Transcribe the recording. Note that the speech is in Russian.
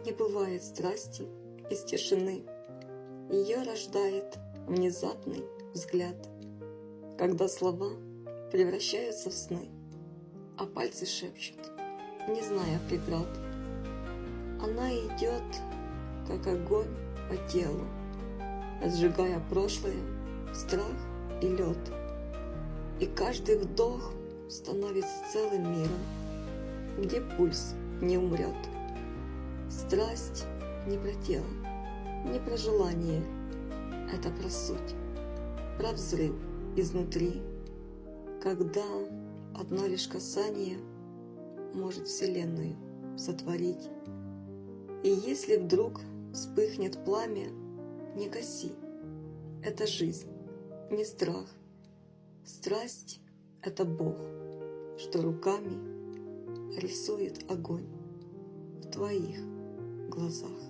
Не бывает страсти из тишины. Ее рождает внезапный взгляд, когда слова превращаются в сны, а пальцы шепчут, не зная преград. Она идет, как огонь по телу, сжигая прошлое, страх и лед. И каждый вдох становится целым миром, где пульс не умрет. Страсть не про тело, не про желание, это про суть, про взрыв изнутри, когда одно лишь касание может вселенную сотворить. И если вдруг вспыхнет пламя, не гаси, это жизнь, не страх. Страсть — это Бог, что руками рисует огонь в твоих глазах.